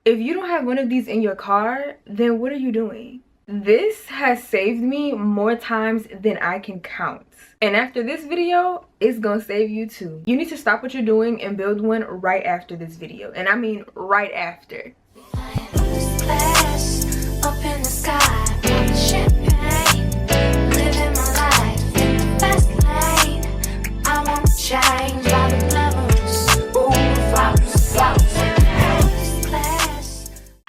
If you don't have one of these in your car, then what are you doing? This has saved me more times than I can count. And after this video, it's gonna save you too. You need to stop what you're doing and build one right after this video. And I mean right after. Up in the sky, champagne, living my life in the fast lane. I won't change by the glamorous.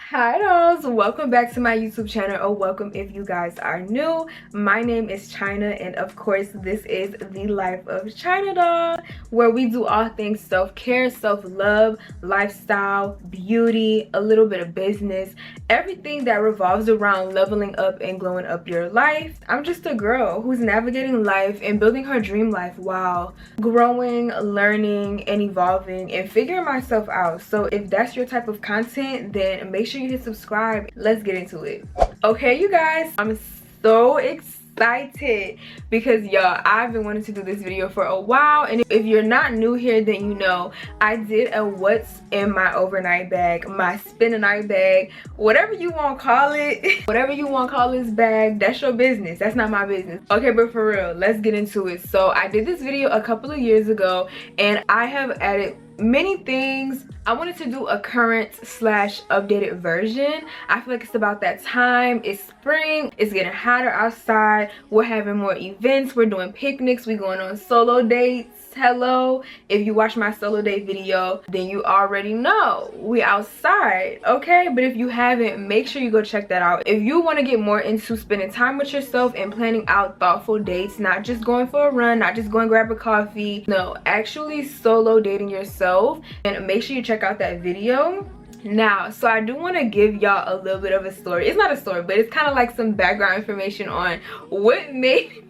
Hi dolls, welcome back to my YouTube channel, or welcome if you guys are new. My name is Chyna, and of course this is the life of Chynadoll, where we do all things self-care, self-love, lifestyle, beauty, a little bit of business, everything that revolves around leveling up and glowing up your life. I'm just a girl who's navigating life and building her dream life while growing, learning, and evolving and figuring myself out. So if that's your type of content, then make sure you hit subscribe. Let's get into it. Okay, you guys, I'm so excited because y'all, I've been wanting to do this video for a while, and if you're not new here, then you know I did a what's in my overnight bag, my spend a night bag, whatever you want to call it. Whatever you want to call this bag, that's your business, that's not my business. Okay, but for real, let's get into it. So I did this video a couple of years ago, and I have added many things. I wanted to do a current slash updated version. I feel like it's about that time. It's spring, it's getting hotter outside, we're having more events, we're doing picnics, we're going on solo dates. Hello, if you watch my solo date video, then you already know we outside. Okay, but if you haven't, make sure you go check that out. If you want to get more into spending time with yourself and planning out thoughtful dates, not just going for a run, not just going grab a coffee, no, actually solo dating yourself, and make sure you check out that video. Now, so I do want to give y'all a little bit of a story. It's not a story, but it's kind of like some background information on what made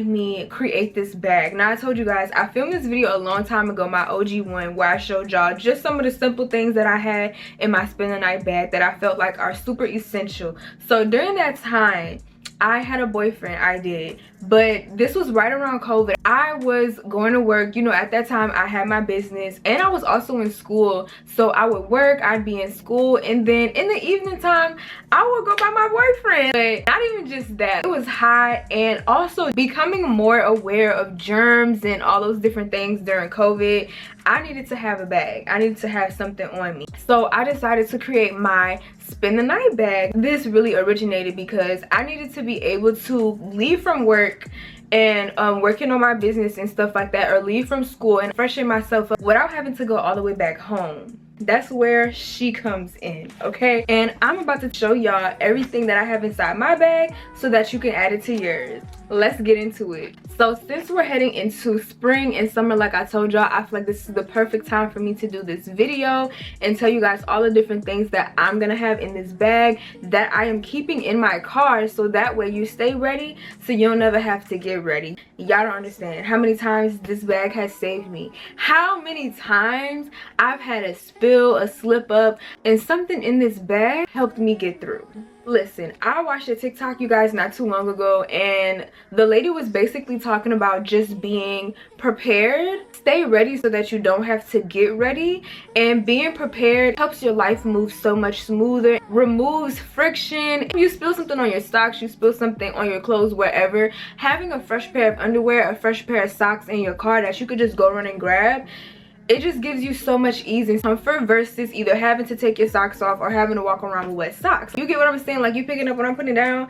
me create this bag. Now, I told you guys I filmed this video a long time ago, my OG one, where I showed y'all just some of the simple things that I had in my spend the night bag that I felt like are super essential. So during that time, I had a boyfriend, I did, but this was right around COVID. I was going to work, you know, at that time I had my business and I was also in school. So I would work, I'd be in school, and then in the evening time I would go by my boyfriend. But not even just that, it was hot, and also becoming more aware of germs and all those different things during COVID. I needed to have a bag, I needed to have something on me. So I decided to create my spend the night bag. This really originated because I needed to be able to leave from work and working on my business and stuff like that, or leave from school and freshen myself up without having to go all the way back home. That's where she comes in, okay? And I'm about to show y'all everything that I have inside my bag so that you can add it to yours. Let's get into it. So since we're heading into spring and summer, like I told y'all, I feel like this is the perfect time for me to do this video and tell you guys all the different things that I'm gonna have in this bag that I am keeping in my car, so that way you stay ready, so you'll never have to get ready. Y'all don't understand how many times this bag has saved me, how many times I've had a spill, a slip up, and something in this bag helped me get through. Listen, I watched a TikTok, you guys, not too long ago, and the lady was basically talking about just being prepared. Stay ready so that you don't have to get ready, and being prepared helps your life move so much smoother, removes friction. If you spill something on your socks, you spill something on your clothes, wherever, having a fresh pair of underwear, a fresh pair of socks in your car that you could just go run and grab, it just gives you so much ease and comfort versus either having to take your socks off or having to walk around with wet socks. You get what I'm saying? Like, you picking up what I'm putting down?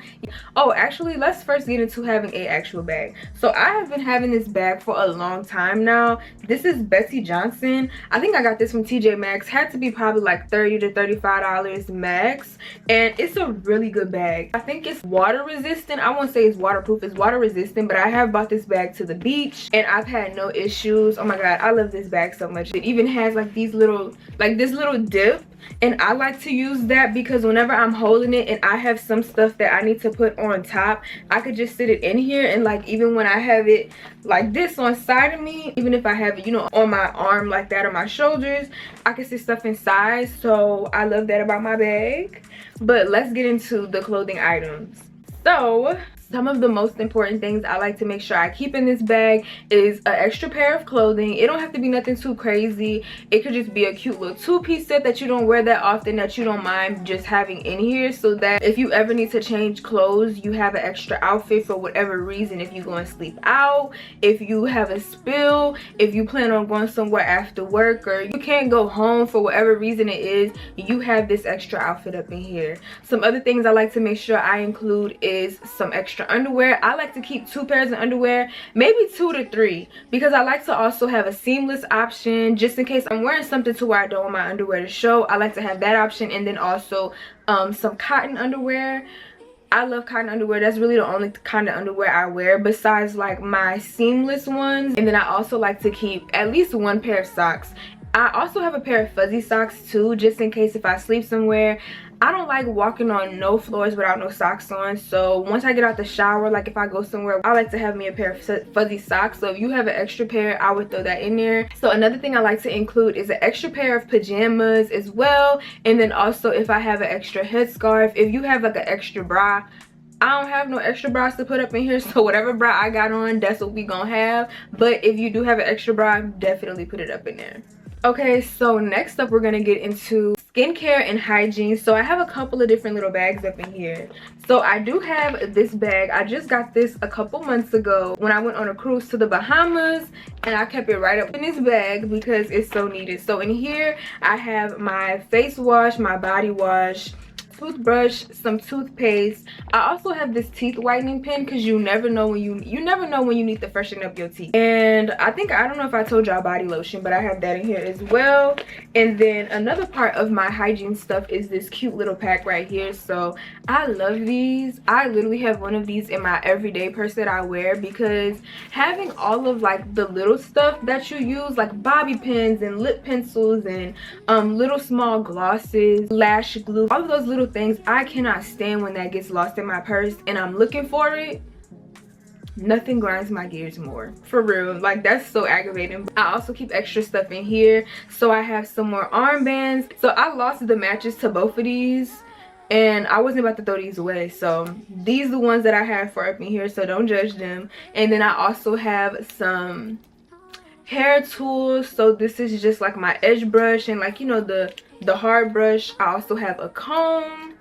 Oh, actually, let's first get into having a actual bag. So I have been having this bag for a long time now. This is Betsy Johnson. I think I got this from TJ Maxx. Had to be probably like $30 to $35 max, and it's a really good bag. I think it's water resistant. I won't say it's waterproof, it's water resistant, but I have bought this bag to the beach and I've had no issues. Oh my god, I love this bag so much. It even has like these little, like this little dip, and I like to use that because whenever I'm holding it and I have some stuff that I need to put on top, I could just sit it in here, and like even when I have it like this on side of me, even if I have it, you know, on my arm like that or my shoulders, I can sit stuff inside. So I love that about my bag. But let's get into the clothing items. So Some of the most important things I like to make sure I keep in this bag is an extra pair of clothing. It don't have to be nothing too crazy. It could just be a cute little two-piece set that you don't wear that often, that you don't mind just having in here, so that if you ever need to change clothes, you have an extra outfit for whatever reason. If you go and sleep out, if you have a spill, if you plan on going somewhere after work, or you can't go home for whatever reason it is, you have this extra outfit up in here. Some other things I like to make sure I include is some extra underwear. I like to keep 2 pairs of underwear, maybe 2 to 3, because I like to also have a seamless option just in case I'm wearing something to where I don't want my underwear to show. I like to have that option, and then also some cotton underwear. I love cotton underwear. That's really the only kind of underwear I wear besides like my seamless ones. And then I also like to keep at least 1 pair of socks. I also have a pair of fuzzy socks too, just in case if I sleep somewhere. I don't like walking on no floors without no socks on, so once I get out the shower, like if I go somewhere, I like to have me a pair of fuzzy socks. So if you have an extra pair, I would throw that in there. So another thing I like to include is an extra pair of pajamas as well, and then also if I have an extra headscarf. If you have like an extra bra, I don't have no extra bras to put up in here, so whatever bra I got on, that's what we gonna have. But if you do have an extra bra, definitely put it up in there. Okay, so next up we're gonna get into skincare and hygiene. So I have a couple of different little bags up in here. So I do have this bag. I just got this a couple months ago when I went on a cruise to the Bahamas, and I kept it right up in this bag because it's so needed. So in here I have my face wash, my body wash, toothbrush, some toothpaste. I also have this teeth whitening pen because you never know when you need to freshen up your teeth. And I don't know if I told y'all body lotion, but I have that in here as well. And then another part of my hygiene stuff is this cute little pack right here. So I love these. I literally have one of these in my everyday purse that I wear, because having all of like the little stuff that you use, like bobby pins and lip pencils and little small glosses, lash glue, all of those little things, I cannot stand when that gets lost in my purse and I'm looking for it. Nothing grinds my gears more, for real. Like, that's so aggravating. I also keep extra stuff in here. So I have some more armbands. So I lost the matches to both of these and I wasn't about to throw these away, so these are the ones that I have for up in here, so don't judge them. And then I also have some hair tools. So this is just like my edge brush and, like, you know, the hard brush. I also have a comb,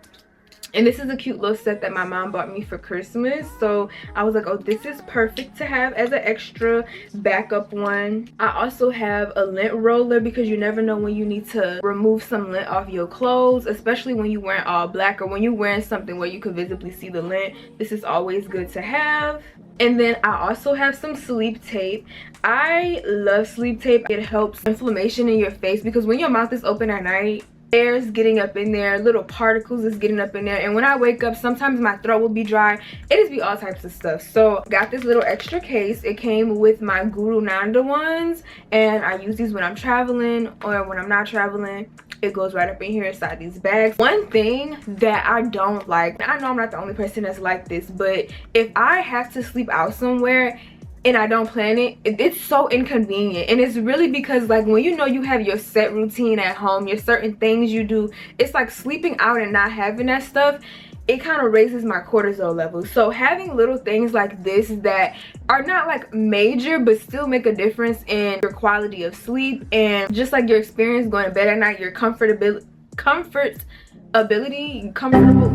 and this is a cute little set that my mom bought me for Christmas. So I was like, oh, this is perfect to have as an extra backup one. I also have a lint roller because you never know when you need to remove some lint off your clothes, especially when you're wearing all black or when you're wearing something where you can visibly see the lint. This is always good to have. And then I also have some sleep tape. I love sleep tape. It helps inflammation in your face because when your mouth is open at night, air's getting up in there, little particles is getting up in there, and when I wake up, sometimes my throat will be dry. It just be all types of stuff. So got this little extra case. It came with my Guru Nanda ones, and I use these when I'm traveling or when I'm not traveling. It goes right up in here inside these bags. One thing that I don't like, I know I'm not the only person that's like this, but if I have to sleep out somewhere and I don't plan it, it's so inconvenient. And it's really because, like, when you know you have your set routine at home, your certain things you do, it's like sleeping out and not having that stuff, it kind of raises my cortisol levels. So having little things like this that are not like major but still make a difference in your quality of sleep and just like your experience going to bed at night, your comfortable,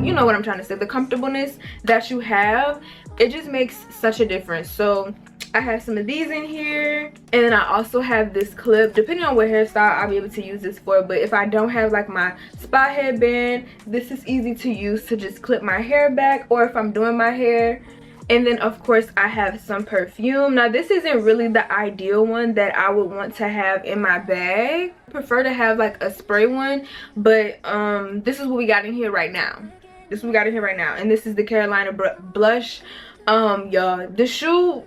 you know what I'm trying to say, the comfortableness that you have, it just makes such a difference. So I have some of these in here, and then I also have this clip. Depending on what hairstyle I'll be able to use this for, but if I don't have like my spa headband, this is easy to use to just clip my hair back, or if I'm doing my hair. And then of course I have some perfume. Now this isn't really the ideal one that I would want to have in my bag. I prefer to have like a spray one, but this is what we got in here right now. And this is the Carolina blush. Y'all, the shoe,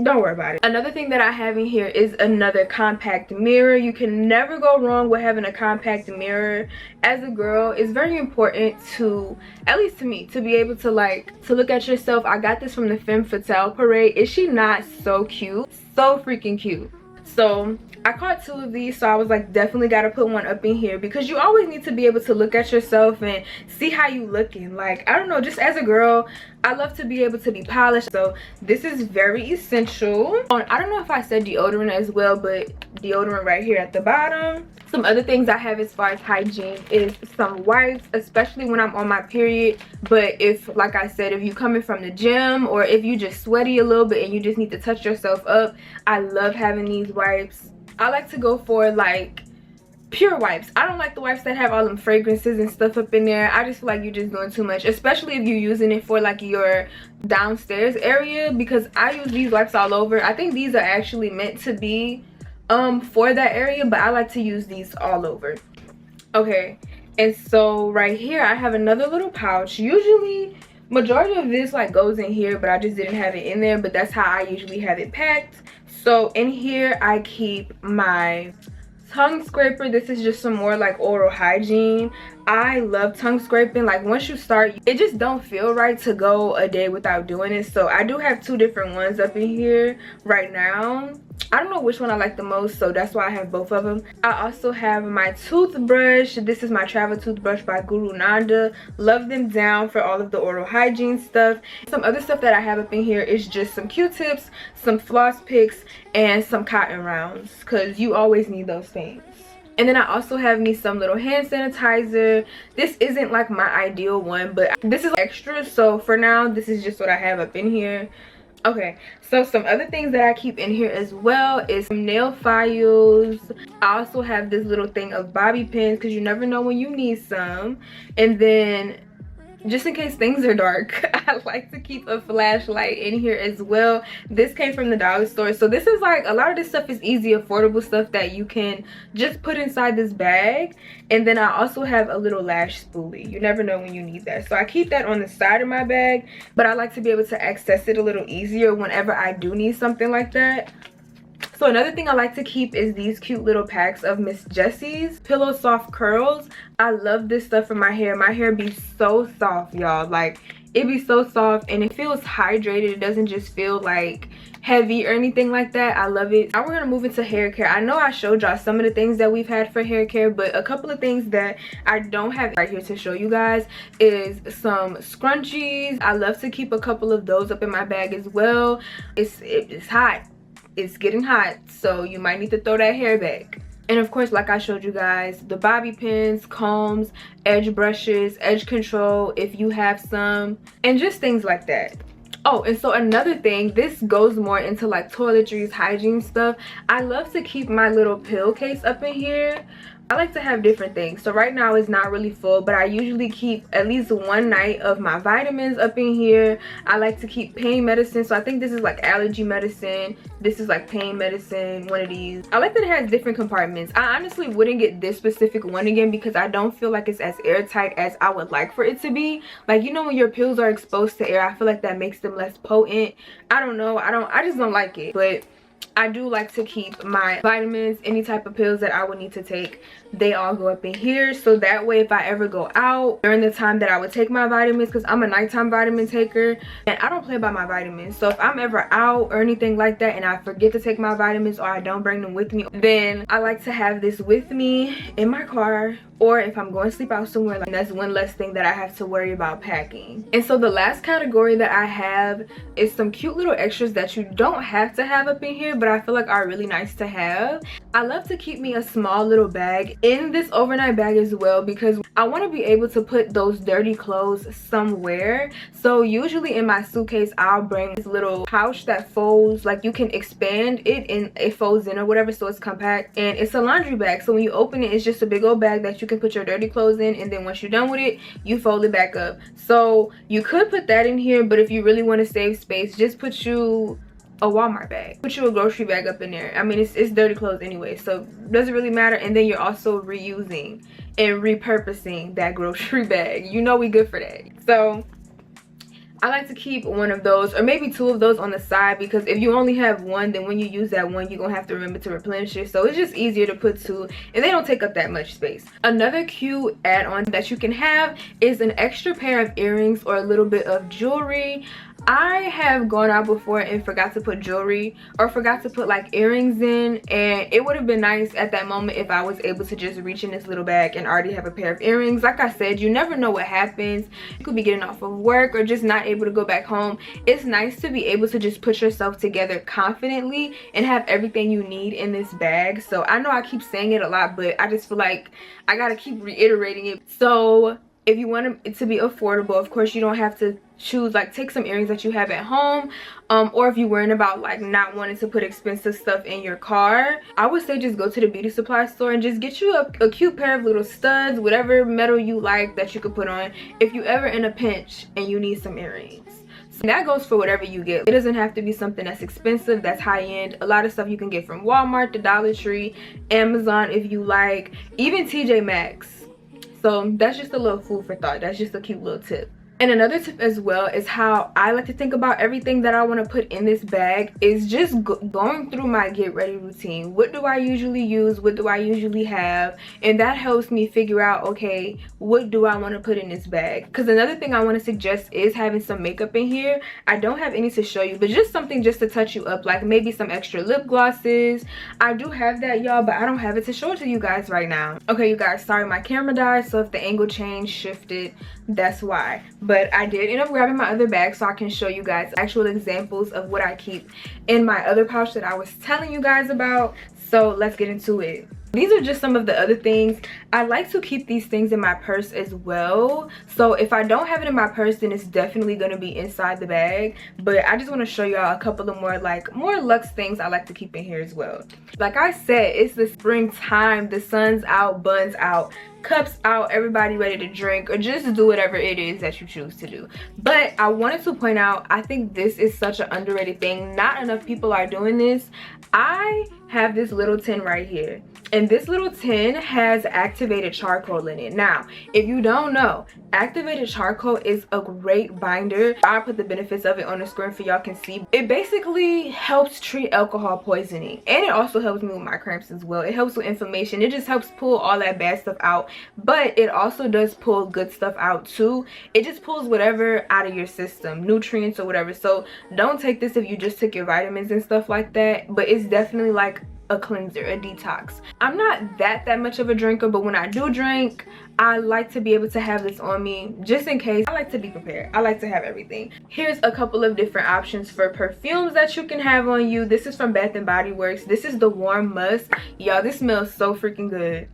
don't worry about it. Another thing that I have in here is another compact mirror. You can never go wrong with having a compact mirror. As a girl, it's very important to, at least to me, to be able to look at yourself. I got this from the Femme Fatale parade. Is she not so cute? So freaking cute. So I caught 2 of these, so I was like, definitely got to put one up in here because you always need to be able to look at yourself and see how you looking. Like, I don't know, just as a girl, I love to be able to be polished. So this is very essential. I don't know if I said deodorant as well, but deodorant right here at the bottom. Some other things I have as far as hygiene is some wipes, especially when I'm on my period. But if, like I said, if you coming from the gym or if you just sweaty a little bit and you just need to touch yourself up, I love having these wipes. I like to go for like pure wipes. I don't like the wipes that have all them fragrances and stuff up in there. I just feel like you're just doing too much, especially if you're using it for like your downstairs area, because I use these wipes all over. I think these are actually meant to be for that area, but I like to use these all over. Okay, and so right here I have another little pouch. Usually majority of this like goes in here, but I just didn't have it in there, but that's how I usually have it packed. So in here I keep my tongue scraper. This is just some more like oral hygiene. I love tongue scraping. Like, once you start, it just don't feel right to go a day without doing it. So I do have 2 different ones up in here right now. I don't know which one I like the most, so that's why I have both of them. I also have my toothbrush. This is my travel toothbrush by Guru Nanda. Love them down for all of the oral hygiene stuff. Some other stuff that I have up in here is just some Q-tips, some floss picks, and some cotton rounds, because you always need those things. And then I also have me some little hand sanitizer. This isn't like my ideal one, but this is extra, so for now this is just what I have up in here. Okay, so some other things that I keep in here as well is some nail files. I also have this little thing of bobby pins because you never know when you need some. And then just in case things are dark, I like to keep a flashlight in here as well. This came from the dollar store, so this is like, a lot of this stuff is easy, affordable stuff that you can just put inside this bag. And then I also have a little lash spoolie. You never know when you need that, so I keep that on the side of my bag, but I like to be able to access it a little easier whenever I do need something like that. So another thing I like to keep is these cute little packs of Miss Jessie's Pillow Soft Curls. I love this stuff for my hair. My hair be so soft, y'all. Like, it be so soft and it feels hydrated. It doesn't just feel like heavy or anything like that. I love it. Now we're gonna move into hair care. I know I showed y'all some of the things that we've had for hair care, but a couple of things that I don't have right here to show you guys is some scrunchies. I love to keep a couple of those up in my bag as well. It's hot. It's getting hot, so you might need to throw that hair back. And of course, like I showed you guys, the bobby pins, combs, edge brushes, edge control if you have some, and just things like that. Oh, and so another thing, this goes more into like toiletries, hygiene stuff. I love to keep my little pill case up in here. I like to have different things. So right now it's not really full, but I usually keep at least one night of my vitamins up in here. I like to keep pain medicine. So I think this is like allergy medicine. This is like pain medicine, one of these. I like that it has different compartments. I honestly wouldn't get this specific one again because I don't feel like it's as airtight as I would like for it to be. Like, you know, when your pills are exposed to air, I feel like that makes them less potent. I don't know. I just don't like it. But I do like to keep my vitamins, any type of pills that I would need to take, they all go up in here. So that way, if I ever go out during the time that I would take my vitamins, because I'm a nighttime vitamin taker and I don't play by my vitamins. So if I'm ever out or anything like that and I forget to take my vitamins or I don't bring them with me, then I like to have this with me in my car, or if I'm going to sleep out somewhere, like, that's one less thing that I have to worry about packing. And so the last category that I have is some cute little extras that you don't have to have up in here, but I feel like are really nice to have. I love to keep me a small little bag in this overnight bag as well, because I want to be able to put those dirty clothes somewhere. So usually in my suitcase, I'll bring this little pouch that folds, like you can expand it and it folds in or whatever, so it's compact, and it's a laundry bag. So when you open it, it's just a big old bag that you can put your dirty clothes in, and then once you're done with it, you fold it back up. So you could put that in here, but if you really want to save space, just put you a Walmart bag, put you a grocery bag up in there. I mean, it's dirty clothes anyway, so it doesn't really matter. And then you're also reusing and repurposing that grocery bag. You know we good for that. So I like to keep one of those or maybe two of those on the side, because if you only have one, then when you use that one, you're gonna have to remember to replenish it. So it's just easier to put two, and they don't take up that much space. Another cute add-on that you can have is an extra pair of earrings or a little bit of jewelry. I have gone out before and forgot to put jewelry or forgot to put like earrings in, and it would have been nice at that moment if I was able to just reach in this little bag and already have a pair of earrings. Like I said, you never know what happens. You could be getting off of work or just not able to go back home. It's nice to be able to just put yourself together confidently and have everything you need in this bag. So I know I keep saying it a lot, but I just feel like I gotta keep reiterating it. So if you want it to be affordable, of course you don't have to choose, like, take some earrings that you have at home, or if you're worrying about like not wanting to put expensive stuff in your car, I would say just go to the beauty supply store and just get you a cute pair of little studs, whatever metal you like that you could put on if you ever in a pinch and you need some earrings. So that goes for whatever you get. It doesn't have to be something that's expensive, that's high-end. A lot of stuff you can get from Walmart, the Dollar Tree, Amazon if you like, even TJ Maxx. So that's just a little food for thought. That's just a cute little tip. And another tip as well is how I like to think about everything that I want to put in this bag is just going through my get ready routine. What do I usually use? What do I usually have? And that helps me figure out, okay, what do I want to put in this bag? Because another thing I want to suggest is having some makeup in here. I don't have any to show you, but just something just to touch you up, like maybe some extra lip glosses. I do have that, y'all, but I don't have it to show it to you guys right now. Okay, you guys, sorry, my camera died, so if the angle changed, shifted, that's why. But I did end up grabbing my other bag so I can show you guys actual examples of what I keep in my other pouch that I was telling you guys about. So let's get into it. These are just some of the other things. I like to keep these things in my purse as well. So if I don't have it in my purse, then it's definitely going to be inside the bag. But I just want to show y'all a couple of more luxe things I like to keep in here as well. Like I said, it's the springtime. The sun's out, buns out, cups out, everybody ready to drink or just do whatever it is that you choose to do. But I wanted to point out, I think this is such an underrated thing. Not enough people are doing this. I have this little tin right here, and this little tin has activated charcoal in it. Now, if you don't know, activated charcoal is a great binder. I'll put the benefits of it on the screen for y'all can see. It basically helps treat alcohol poisoning, and it also helps me with my cramps as well. It helps with inflammation. It just helps pull all that bad stuff out, but it also does pull good stuff out too. It just pulls whatever out of your system, nutrients or whatever. So don't take this if you just took your vitamins and stuff like that, but it's definitely like a cleanser, a detox. I'm not that much of a drinker, but when I do drink, I like to be able to have this on me just in case. I like to be prepared. I like to have everything. Here's a couple of different options for perfumes that you can have on you. This is from Bath and Body Works. This is the Warm Musk. Y'all, this smells so freaking good.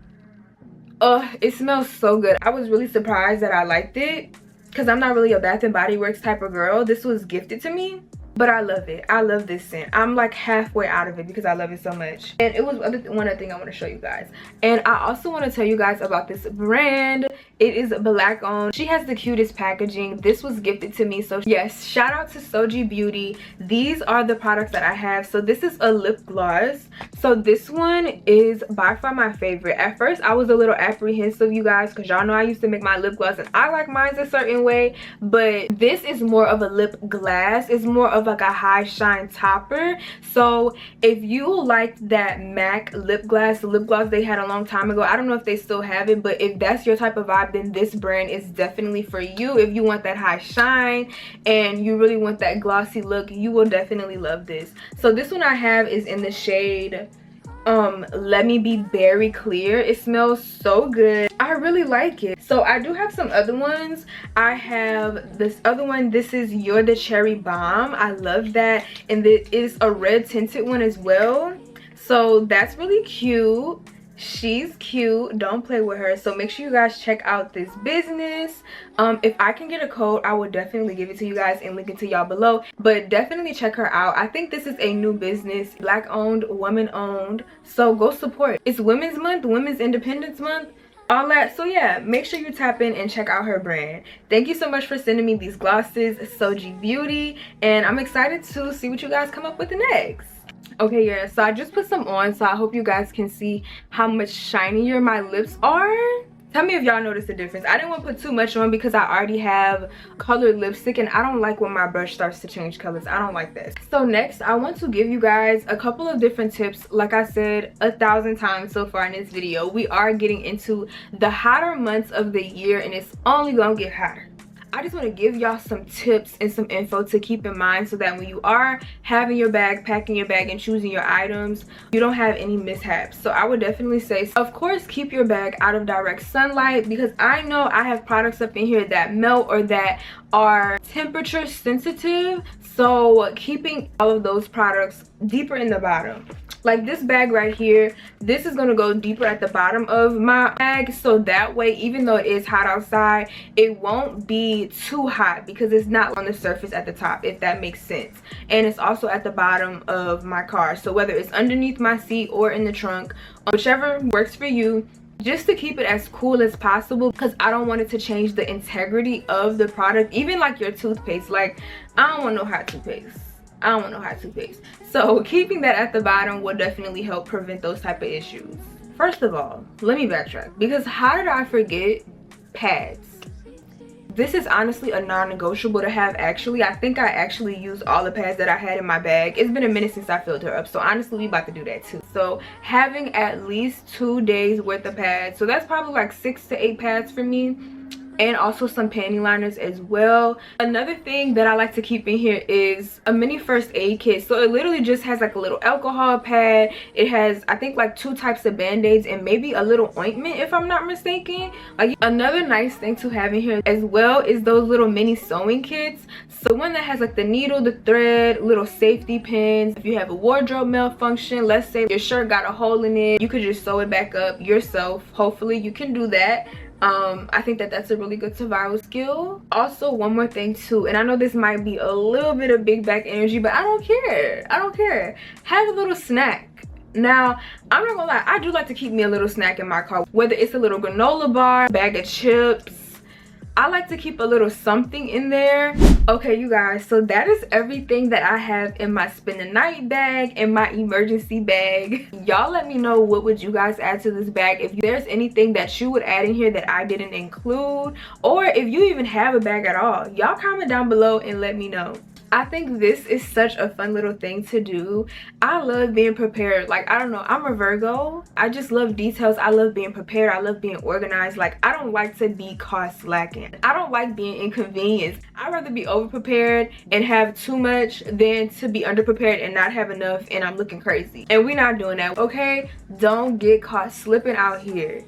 Oh, it smells so good. I was really surprised that I liked it because I'm not really a Bath and Body Works type of girl. This was gifted to me, but I love it. I love this scent. I'm like halfway out of it because I love it so much. And it was one other thing I want to show you guys. And I also want to tell you guys about this brand. It is Black owned. She has the cutest packaging. This was gifted to me. So yes, shout out to Xoxo Beauty. These are the products that I have. So this is a lip gloss. So this one is by far my favorite. At first I was a little apprehensive, you guys, because y'all know I used to make my lip gloss and I like mine a certain way, but this is more of a lip glass. It's more of like a high shine topper. So if you liked that MAC lip gloss, the lip gloss they had a long time ago, I don't know if they still have it, but if that's your type of vibe, then this brand is definitely for you. If you want that high shine and you really want that glossy look, you will definitely love this. So this one I have is in the shade Let Me Be Berry Clear. It smells so good. I really like it. So I do have some other ones. I have this other one. This is You're the Cherry Bomb. I love that, and it is a red tinted one as well. So that's really cute. She's cute. Don't play with her. So make sure you guys check out this business. If I can get a code, I will definitely give it to you guys and link it to y'all below, but definitely check her out. I think this is a new business, Black owned, woman owned, so go support. It's Women's Month, Women's Independence Month, all that. So yeah, make sure you tap in and check out her brand. Thank you so much for sending me these glosses, Xoxo Beauty, and I'm excited to see what you guys come up with next. Okay, yeah, so I just put some on, so I hope you guys can see how much shinier my lips are. Tell me if y'all notice the difference. I didn't want to put too much on because I already have colored lipstick, and I don't like when my brush starts to change colors. I don't like this. So next, I want to give you guys a couple of different tips. Like I said 1,000 times so far in this video, we are getting into the hotter months of the year, and it's only gonna get hotter. I just want to give y'all some tips and some info to keep in mind so that when you are having your bag, packing your bag, and choosing your items, you don't have any mishaps. So I would definitely say, of course, keep your bag out of direct sunlight, because I know I have products up in here that melt or that are temperature sensitive. So keeping all of those products deeper in the bottom. Like this bag right here, this is going to go deeper at the bottom of my bag, so that way even though it is hot outside, it won't be too hot because it's not on the surface at the top, if that makes sense. And it's also at the bottom of my car, so whether it's underneath my seat or in the trunk, whichever works for you, just to keep it as cool as possible, because I don't want it to change the integrity of the product. Even like your toothpaste, like I don't want no hot toothpaste. I don't want no hot toothpaste. So keeping that at the bottom will definitely help prevent those type of issues. First of all, let me backtrack, because how did I forget pads? This is honestly a non-negotiable to have. Actually, I think I actually used all the pads that I had in my bag. It's been a minute since I filled her up, so honestly we about to do that too. So having at least 2 days worth of pads, so that's probably like 6 to 8 pads for me, and also some panty liners as well. Another thing that I like to keep in here is a mini first aid kit. So it literally just has like a little alcohol pad. It has, I think, like 2 types of band-aids and maybe a little ointment, if I'm not mistaken. Like another nice thing to have in here as well is those little mini sewing kits. So one that has like the needle, the thread, little safety pins. If you have a wardrobe malfunction, let's say your shirt got a hole in it, you could just sew it back up yourself. Hopefully you can do that. I think that that's a really good survival skill. Also, one more thing too, and I know this might be a little bit of big back energy, but I don't care. I don't care. Have a little snack. Now, I'm not gonna lie, I do like to keep me a little snack in my car, whether it's a little granola bar, bag of chips. I like to keep a little something in there. Okay, you guys, so that is everything that I have in my spend the night bag and my emergency bag. Y'all let me know, what would you guys add to this bag? If there's anything that you would add in here that I didn't include, or if you even have a bag at all, y'all comment down below and let me know. I think this is such a fun little thing to do. I love being prepared. Like, I don't know, I'm a Virgo. I just love details. I love being prepared. I love being organized. Like, I don't like to be caught slacking. I don't like being inconvenienced. I'd rather be over prepared and have too much than to be under prepared and not have enough and I'm looking crazy. And we're not doing that, okay? Don't get caught slipping out here.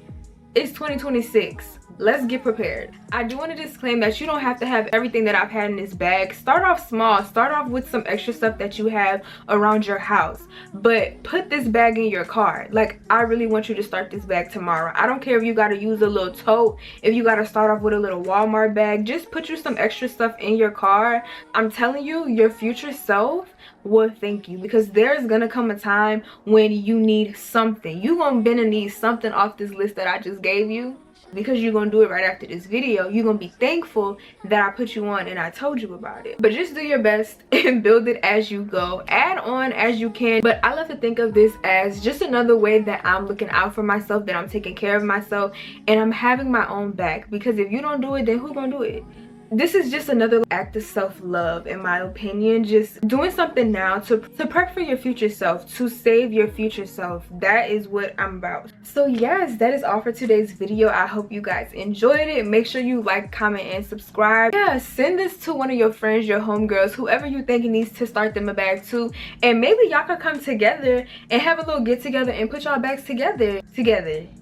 It's 2026. Let's get prepared. I do want to disclaim that you don't have to have everything that I've had in this bag. Start off small. Start off with some extra stuff that you have around your house, but put this bag in your car. Like, I really want you to start this bag tomorrow. I don't care if you got to use a little tote, if you got to start off with a little Walmart bag. Just put you some extra stuff in your car. I'm telling you, your future self will thank you, because there's gonna come a time when you need something. You gonna need something off this list that I just gave you, because you're gonna do it right after this video. You're gonna be thankful that I put you on and I told you about it. But just do your best and build it as you go. Add on as you can. But I love to think of this as just another way that I'm looking out for myself, that I'm taking care of myself, and I'm having my own back. Because if you don't do it, then who's gonna do it? This is just another act of self-love, in my opinion. Just doing something now to prep for your future self, to save your future self. That is what I'm about. So yes, that is all for today's video. I hope you guys enjoyed it. Make sure you like, comment, and subscribe. Yeah, send this to one of your friends, your homegirls, whoever you think needs to start them a bag too, and maybe y'all could come together and have a little get together and put y'all bags together.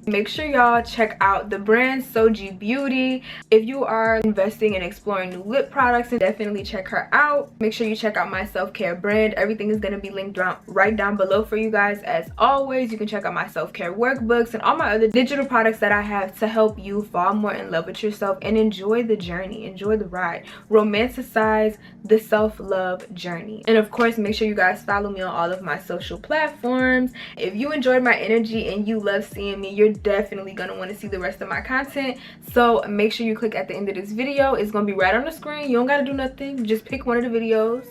Make sure y'all check out the brand Xoxo Beauty. If you are investing in exploring new lip products, and definitely check her out. Make sure you check out my self-care brand. Everything is going to be linked right down below for you guys. As always, you can check out my self-care workbooks and all my other digital products that I have to help you fall more in love with yourself and enjoy the journey, enjoy the ride, romanticize the self-love journey. And of course, make sure you guys follow me on all of my social platforms. If you enjoyed my energy and you love seeing me, you're definitely gonna want to see the rest of my content. So make sure you click at the end of this video. It's gonna be right on the screen. You don't gotta do nothing. Just pick one of the videos.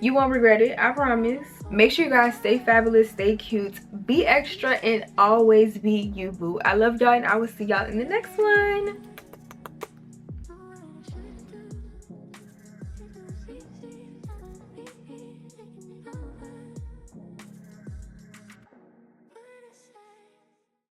You won't regret it, I promise. Make sure you guys stay fabulous, stay cute, be extra, and always be you, boo. I love y'all, and I will see y'all in the next one.